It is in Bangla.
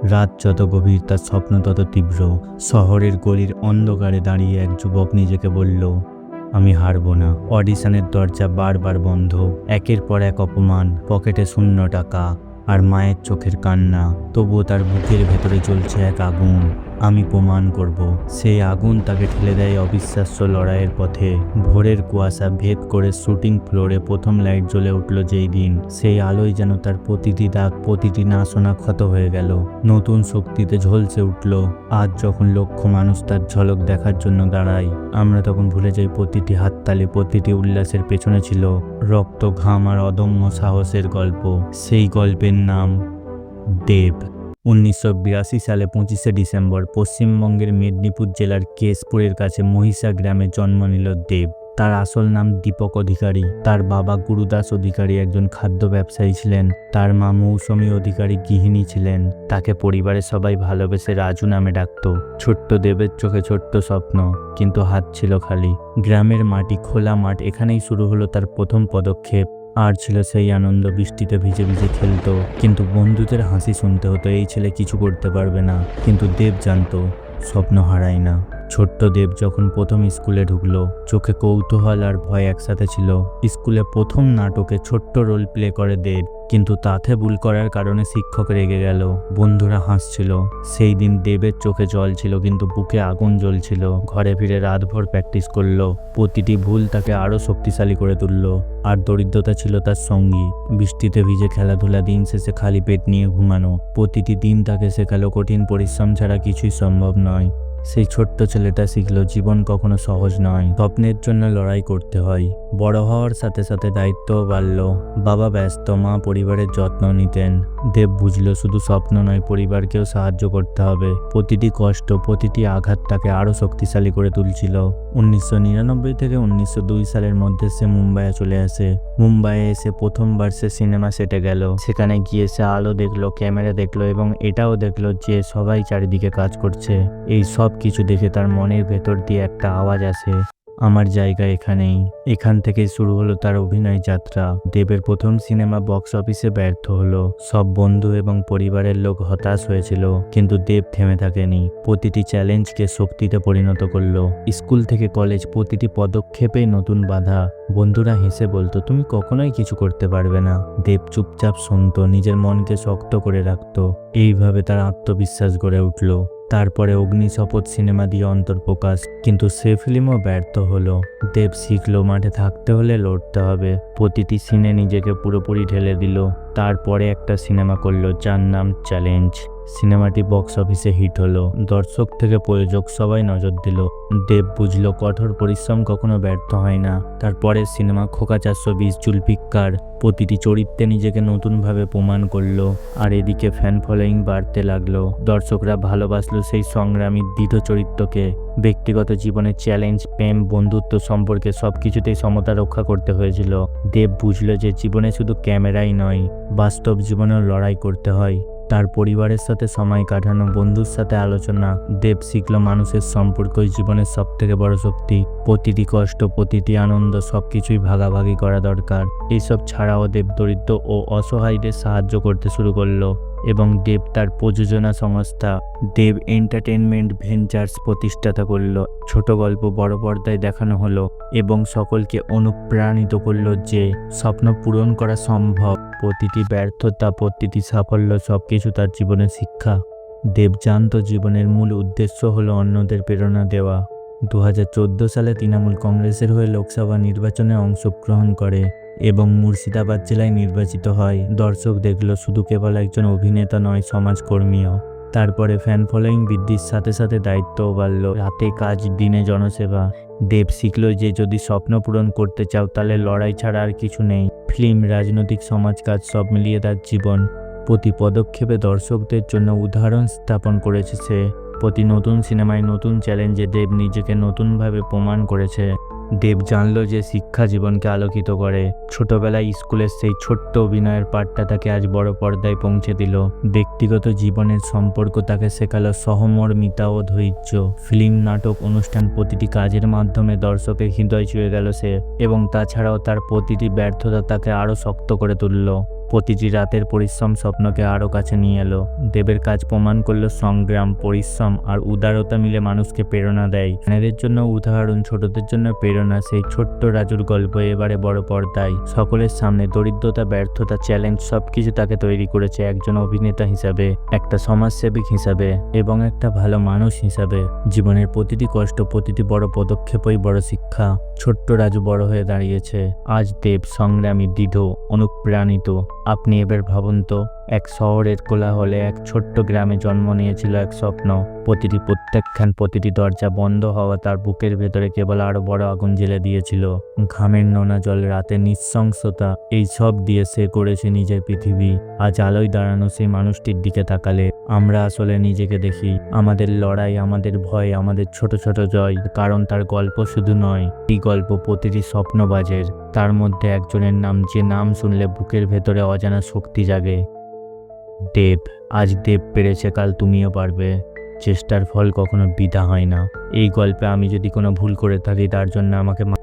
রাত যত গভীর তার স্বপ্ন তত তীব্র। শহরের গলির অন্ধকারে দাঁড়িয়ে এক যুবক নিজেকে বলল, আমি হারবো না। অডিশনের দরজা বারবার বন্ধ, একের পর এক অপমান, পকেটে শূন্য টাকা আর মায়ের চোখের কান্না। তবুও তার বুকের ভেতরে জ্বলছে এক আগুন। আমি প্রমাণ করব। সেই আগুন তাকে ঠেলে দেয় অবিশ্বাস্য লড়াইয়ের পথে। ভোরের কুয়াশা ভেদ করে শুটিং ফ্লোরে প্রথম লাইট জ্বলে উঠল যেই দিন, সেই আলোয় যেন তার প্রতিটি দাগ, প্রতিটি না শোনা ক্ষত হয়ে গেল। নতুন শক্তিতে ঝলসে উঠল। আজ যখন লক্ষ মানুষ তার ঝলক দেখার জন্য দাঁড়ায়, আমরা তখন ভুলে যাই প্রতিটি হাততালি, প্রতিটি উল্লাসের পেছনে ছিল রক্ত, ঘাম আর অদম্য সাহসের গল্প। সেই গল্পের নাম দেব। 1982 সালে 25শে ডিসেম্বর পশ্চিমবঙ্গের মেদিনীপুর জেলার কেশপুরের কাছে মহিষা গ্রামে জন্ম নিল দেব। তার আসল নাম দীপক অধিকারী। তার বাবা গুরুদাস অধিকারী একজন খাদ্য ব্যবসায়ী ছিলেন। তার মা মৌসুমী অধিকারী গৃহিণী ছিলেন। তাকে পরিবারের সবাই ভালোবেসে রাজু নামে ডাকত। ছোট্ট দেবের চোখে ছোট্ট স্বপ্ন, কিন্তু হাত ছিল খালি। গ্রামের মাটি, খোলা মাঠ, এখানেই শুরু হলো তার প্রথম পদক্ষেপ। আর ছিল সেই আনন্দ, বৃষ্টিতে ভিজে ভিজে খেলতো, কিন্তু বন্ধুদের হাসি শুনতে হতো এই ছেলে কিছু করতে পারবে না। কিন্তু দেব জানতো স্বপ্ন হারায় না। ছোট্ট দেব যখন প্রথম স্কুলে ঢুকলো, চোখে কৌতূহল আর ভয় একসাথে ছিল। স্কুলে প্রথম নাটকে ছোট্ট রোল প্লে করে দেব, কিন্তু তাতে ভুল করার কারণে শিক্ষক রেগে গেল। বন্ধুরা হাসছিল। সেই দিন দেবের চোখে জল ছিল, কিন্তু বুকে আগুন জ্বলছিল। ঘরে ফিরে রাতভর প্র্যাকটিস করলো। প্রতিটি ভুল তাকে আরো শক্তিশালী করে তুললো। আর দরিদ্রতা ছিল তার সঙ্গী। বৃষ্টিতে ভিজে খেলাধুলা, দিন শেষে খালি পেট নিয়ে ঘুমানো। প্রতিটি দিন তাকে শেখালো কঠিন পরিশ্রম ছাড়া কিছুই সম্ভব নয়। সেই ছোট্ট ছেলেটা শিখলো জীবন কখনো সহজ নয়, স্বপ্নের জন্য লড়াই করতে হয়। বড় হওয়ার সাথে সাথে দায়িত্বও বাড়ল। বাবা ব্যস্ত, মা পরিবারের যত্ন নিতেন। দেব বুঝলো শুধু স্বপ্ন নয়, পরিবারকেও সাহায্য করতে হবে। প্রতিটি কষ্ট, প্রতিটি আঘাত তাকে আরো শক্তিশালী করে তুলছিল। 1999 থেকে 1902 সালের মধ্যে সে মুম্বাইয়ে চলে আসে। মুম্বাইয়ে এসে প্রথমবার সে সিনেমা সেটে গেল। সেখানে গিয়ে সে আলো দেখলো, ক্যামেরা দেখলো এবং এটাও দেখলো যে সবাই চারিদিকে কাজ করছে। এই সব কিছু দেখে তার মনের ভেতর দিয়ে একটা আওয়াজ আসে, আমার জায়গা এখানেই। এখান থেকেই শুরু হলো তার অভিনয় যাত্রা। দেবের প্রথম সিনেমা বক্স অফিসে ব্যর্থ হলো। সব বন্ধু এবং পরিবারের লোক হতাশ হয়েছিল, কিন্তু দেব থেমে থাকেনি। প্রতিটি চ্যালেঞ্জকে শক্তিতে পরিণত করলো। স্কুল থেকে কলেজ, প্রতিটি পদক্ষেপেই নতুন বাধা। বন্ধুরা হেসে বলতো তুমি কখনোই কিছু করতে পারবে না। দেব চুপচাপ শুনতো, নিজের মনকে শক্ত করে রাখতো। এইভাবে তার আত্মবিশ্বাস গড়ে উঠল। তারপরে অগ্নিশপথ সিনেমা দিয়ে অন্তর্প্রকাশ, কিন্তু সে ফিল্মও ব্যর্থ হলো। দেব শিখলো মাঠে থাকতে হলে লড়তে হবে। প্রতিটি সিনে নিজেকে পুরোপুরি ঢেলে দিল। তারপরে একটা সিনেমা করলো যার নাম চ্যালেঞ্জ। সিনেমাটি বক্স অফিসে হিট হলো। দর্শক থেকে প্রযোজক সবাই নজর দিল। দেব বুঝলো কঠোর পরিশ্রম কখনো ব্যর্থ হয় না। তারপরের সিনেমা খোকা 420, জুলফিকার প্রতিটি চরিত্রে নিজেকে নতুনভাবে প্রমাণ করলো। আর এদিকে ফ্যান ফলোয়িং বাড়তে লাগলো। দর্শকরা ভালোবাসলো সেই সংগ্রামী দৃঢ় চরিত্রকে। ব্যক্তিগত জীবনে চ্যালেঞ্জ, প্রেম, বন্ধুত্ব, সম্পর্কে সবকিছুতেই সমতা রক্ষা করতে হয়েছিল। দেব বুঝলো যে জীবনে শুধু ক্যামেরাই নয়, বাস্তব জীবনেও লড়াই করতে হয়। তার পরিবারের সাথে সময় কাটানো, বন্ধুর সাথে আলোচনা। দেব শিখলো মানুষের সম্পর্কই জীবনের সবথেকে বড় শক্তি। প্রতিটি কষ্ট, প্রতিটি আনন্দ সবকিছুই ভাগাভাগি করা দরকার। এইসব ছাড়াও দেব দরিদ্র ও অসহায়দের সাহায্য করতে শুরু করলো এবং দেব তার প্রযোজনা সংস্থা দেব এন্টারটেইনমেন্ট ভেঞ্চার্স প্রতিষ্ঠাতা করল। ছোট গল্প বড় পর্দায় দেখানো হলো এবং সকলকে অনুপ্রাণিত করলো যে স্বপ্ন পূরণ করা সম্ভব। প্রতিটি ব্যর্থতা, প্রতিটি সাফল্য সবকিছু তার জীবনের শিক্ষা। দেব জানতো জীবনের মূল উদ্দেশ্য হলো অন্যদের প্রেরণা দেওয়া। 2014 সালে তৃণমূল কংগ্রেসের হয়ে লোকসভা নির্বাচনে অংশগ্রহণ করে এবং মুর্শিদাবাদ জেলায় নির্বাচিত হয়। দর্শক দেখল শুধু কেবল একজন অভিনেতা নয়, সমাজকর্মীও। তারপরে ফ্যান ফলোয়িং বৃদ্ধির সাথে সাথে দায়িত্বও বাড়ল। রাতে কাজ, দিনে জনসেবা। দেব শিখল যে যদি স্বপ্ন পূরণ করতে চাও তাহলে লড়াই ছাড়া আর কিছু নেই। ফিল্ম, রাজনৈতিক, সমাজ কাজ সব মিলিয়ে তার জীবন। প্রতি পদক্ষেপে দর্শকদের জন্য উদাহরণ স্থাপন করেছে সে। প্রতি নতুন সিনেমায়, নতুন চ্যালেঞ্জে দেব নিজেকে নতুনভাবে প্রমাণ করেছে। দেব জানল যে শিক্ষা জীবনকে আলোকিত করে। ছোটবেলায় স্কুলের সেই ছোট্ট অভিনয়ের পাঠটা তাকে আজ বড় পর্দায় পৌঁছে দিল। ব্যক্তিগত জীবনের সম্পর্ক তাকে শেখালো সহমর্মিতা ও ধৈর্য। ফিল্ম, নাটক, অনুষ্ঠান, প্রতিটি কাজের মাধ্যমে দর্শকের হৃদয় ছুঁয়ে গেল সে। এবং তাছাড়াও তার প্রতিটি ব্যর্থতা তাকে আরো শক্ত করে তুলল। প্রতিটি রাতের পরিশ্রম স্বপ্নকে আরও কাছে নিয়ে এলো। দেবের কাজ প্রমাণ করলো সংগ্রাম, পরিশ্রম আর উদারতা মিলে মানুষকে প্রেরণা দেয়। এদের জন্য উদাহরণ, ছোটদের জন্য প্রেরণা। সেই ছোট্ট রাজুর গল্প এবারে বড় পর্দায় সকলের সামনে। দরিদ্রতা, ব্যর্থতা, চ্যালেঞ্জ সবকিছু তাকে তৈরি করেছে একজন অভিনেতা হিসাবে, একটা সমাজসেবক হিসাবে এবং একটা ভালো মানুষ হিসাবে। জীবনের প্রতিটি কষ্ট, প্রতিটি বড় পদক্ষেপই বড় শিক্ষা। ছোট্ট রাজু বড় হয়ে দাঁড়িয়েছে। আজ দেব সংগ্রামী, দৃঢ়, অনুপ্রাণিত। আপনি এবার ভাবুন তো, এক শহরের কোলাহলে এক ছোট্ট গ্রামে জন্ম নিয়েছিল এক স্বপ্ন। প্রতিটি প্রত্যাখ্যান, প্রতিটি দরজা বন্ধ হওয়া তার বুকের ভেতরে কেবল আরো বড় আগুন জ্বেলে দিয়েছিল। ঘামের নোনা জল, রাতের নৃশংসতা, এই সব দিয়ে সে করেছে নিজের পৃথিবী। আজ আলোয় দাঁড়ানো সেই মানুষটির দিকে তাকালে আমরা আসলে নিজেকে দেখি। আমাদের লড়াই, আমাদের ভয়, আমাদের ছোট ছোট জয়। কারণ তার গল্প শুধু নয়, এই গল্প প্রতিটি স্বপ্নবাজের। তার মধ্যে একজনের নাম, যে নাম শুনলে বুকের ভেতরে অজানা শক্তি জাগে। দেব। আজ দেব পেরেছে, কাল তুমিও পারবে। চেষ্টার ফল কখনো বৃথা হয় না। এই গল্পে আমি যদি কোনো ভুল করে থাকি তার জন্য আমাকে